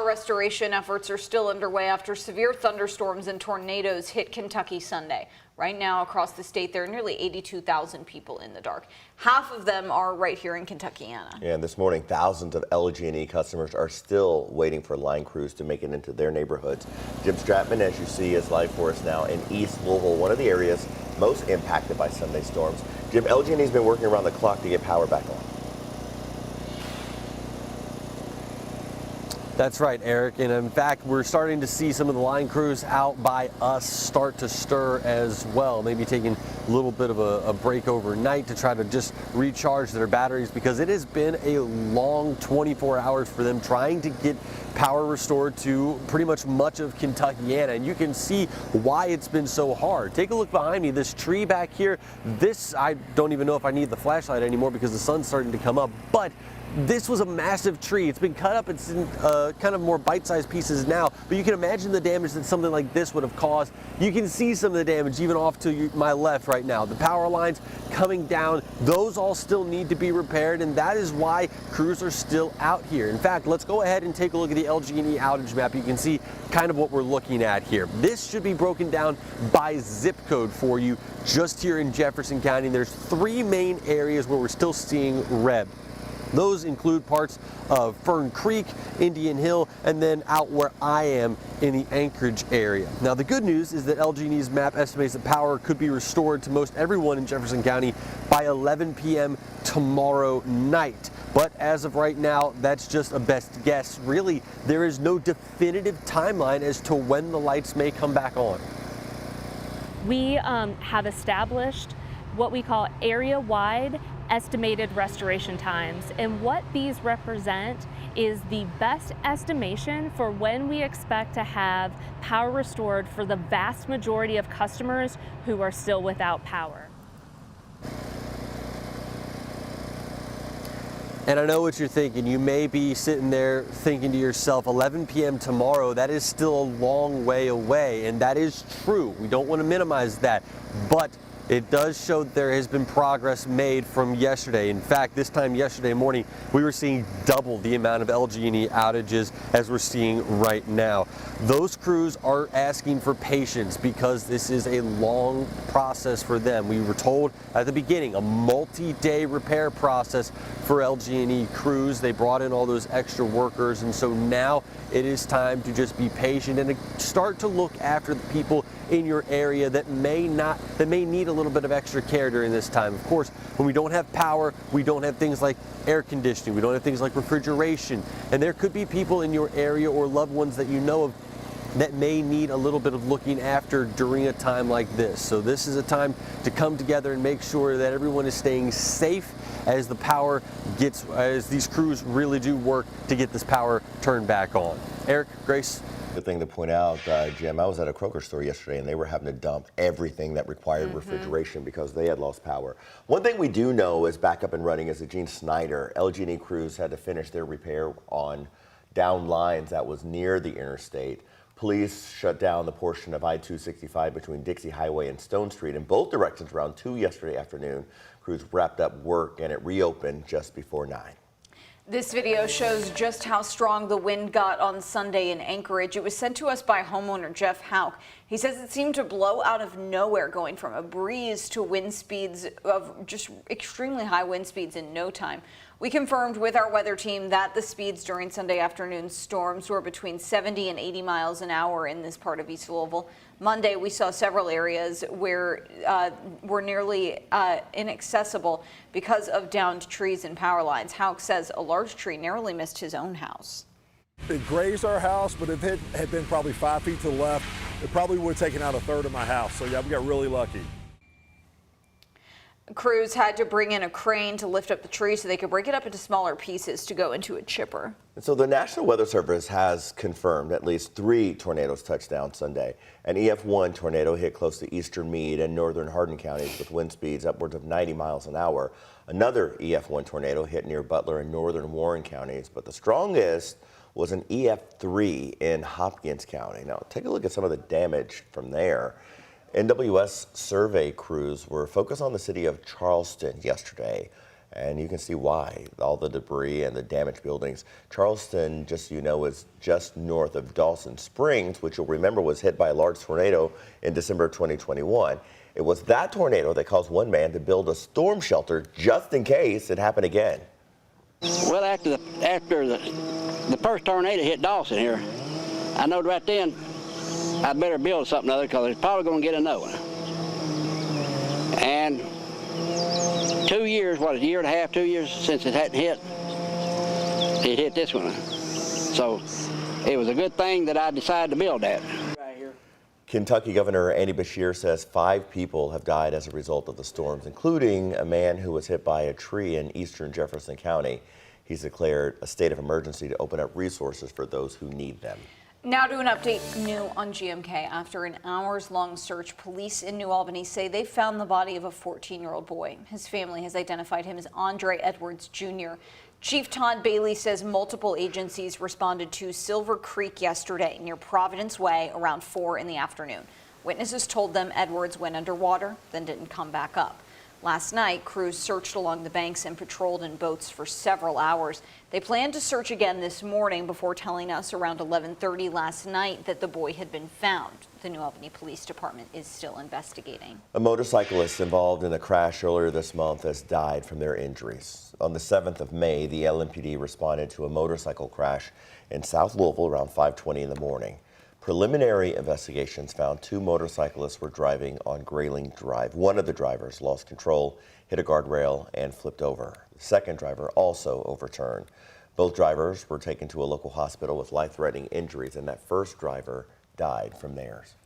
Power restoration efforts are still underway after severe thunderstorms and tornadoes hit Kentucky Sunday. Right now, across the state, there are nearly 82,000 people in the dark. Half of them are right here in Kentuckiana. And this morning, thousands of LG&E customers are still waiting for line crews to make it into their neighborhoods. Jim Stratman, as you see, is live for us now in East Louisville, one of the areas most impacted by Sunday storms. Jim, LG&E's been working around the clock to get power back on. That's right, Eric. And in fact, we're starting to see some of the line crews out by us start to stir as well. Maybe taking a little bit of a break overnight to try to just recharge their batteries, because it has been a long 24 hours for them trying to get power restored to pretty much of Kentuckiana. And you can see why it's been so hard. Take a look behind me. This tree back here, I don't even know if I need the flashlight anymore because the sun's starting to come up. But this was a massive tree. It's been cut up. It's in kind of more bite-sized pieces now, but you can imagine the damage that something like this would have caused. You can see some of the damage even off to my left right now. The power lines coming down, those all still need to be repaired, and that is why crews are still out here. In fact, let's go ahead and take a look at the LG&E outage map. You can see kind of what we're looking at here. This should be broken down by zip code for you just here in Jefferson County. There's 3 main areas where we're still seeing red. Those include parts of Fern Creek, Indian Hill, and then out where I am in the Anchorage area. Now, the good news is that LG&E's map estimates that power could be restored to most everyone in Jefferson County by 11 p.m. tomorrow night. But as of right now, that's just a best guess. Really, there is no definitive timeline as to when the lights may come back on. We have established what we call area-wide estimated restoration times, and what these represent is the best estimation for when we expect to have power restored for the vast majority of customers who are still without power. And I know what you're thinking. You may be sitting there thinking to yourself, 11 p.m. tomorrow, that is still a long way away, and that is true. We don't want to minimize that, but it does show that there has been progress made from yesterday. In fact, this time yesterday morning, we were seeing double the amount of LG&E outages as we're seeing right now. Those crews are asking for patience because this is a long process for them. We were told at the beginning, a multi-day repair process for LG&E crews. They brought in all those extra workers, and so now it is time to just be patient and to start to look after the people in your area that may need a little bit of extra care during this time. Of course, when we don't have power, we don't have things like air conditioning, we don't have things like refrigeration, and there could be people in your area or loved ones that you know of that may need a little bit of looking after during a time like this. So this is a time to come together and make sure that everyone is staying safe as as these crews really do work to get this power turned back on. Eric, Grace. Good thing to point out, Jim, I was at a Kroger store yesterday and they were having to dump everything that required refrigeration because they had lost power. One thing we do know is back up and running is that Gene Snyder, LG&E crews had to finish their repair on down lines that was near the interstate. Police shut down the portion of I-265 between Dixie Highway and Stone Street in both directions around 2 yesterday afternoon. Crews wrapped up work and it reopened just before 9. This video shows just how strong the wind got on Sunday in Anchorage. It was sent to us by homeowner Jeff Hauk. He says it seemed to blow out of nowhere, going from a breeze to wind speeds of just extremely high wind speeds in no time. We confirmed with our weather team that the speeds during Sunday afternoon storms were between 70 and 80 miles an hour in this part of East Louisville. Monday, we saw several areas where were nearly inaccessible because of downed trees and power lines. Hauk says a large tree narrowly missed his own house. It grazed our house, but if it had been probably 5 feet to the left, it probably would have taken out a third of my house. So yeah, we got really lucky. Crews had to bring in a crane to lift up the tree so they could break it up into smaller pieces to go into a chipper. And so the National Weather Service has confirmed at least 3 tornadoes touched down Sunday. An EF1 tornado hit close to eastern Meade and northern Hardin counties with wind speeds upwards of 90 miles an hour. Another EF1 tornado hit near Butler and northern Warren counties, but the strongest was an EF3 in Hopkins County. Now take a look at some of the damage from there. NWS survey crews were focused on the city of Charleston yesterday And you can see why. All the debris and the damaged buildings. Charleston, just so you know, is just north of Dawson Springs, which you'll remember was hit by a large tornado in December of 2021. It was that tornado that caused one man to build a storm shelter just in case it happened again. Well, after the first tornado hit Dawson here, I knowed right then I'd better build something other because it's probably going to get another one. And 2 years, what, a year and a half, 2 years since it hadn't hit, it hit this one. So it was a good thing that I decided to build that. Kentucky Governor Andy Beshear says 5 people have died as a result of the storms, including a man who was hit by a tree in eastern Jefferson County. He's declared a state of emergency to open up resources for those who need them. Now to an update new on GMK. After an hours-long search, police in New Albany say they found the body of a 14-year-old boy. His family has identified him as Andre Edwards Jr. Chief Todd Bailey says multiple agencies responded to Silver Creek yesterday near Providence Way around 4 in the afternoon. Witnesses told them Edwards went underwater, then didn't come back up. Last night, crews searched along the banks and patrolled in boats for several hours. They plan to search again this morning before telling us around 11:30 last night that the boy had been found. The New Albany Police Department is still investigating. A motorcyclist involved in a crash earlier this month has died from their injuries. On the 7th of May, the LMPD responded to a motorcycle crash in South Louisville around 5:20 in the morning. Preliminary investigations found 2 motorcyclists were driving on Grayling Drive. One of the drivers lost control, hit a guardrail, and flipped over. The second driver also overturned. Both drivers were taken to a local hospital with life-threatening injuries, and that first driver died from theirs.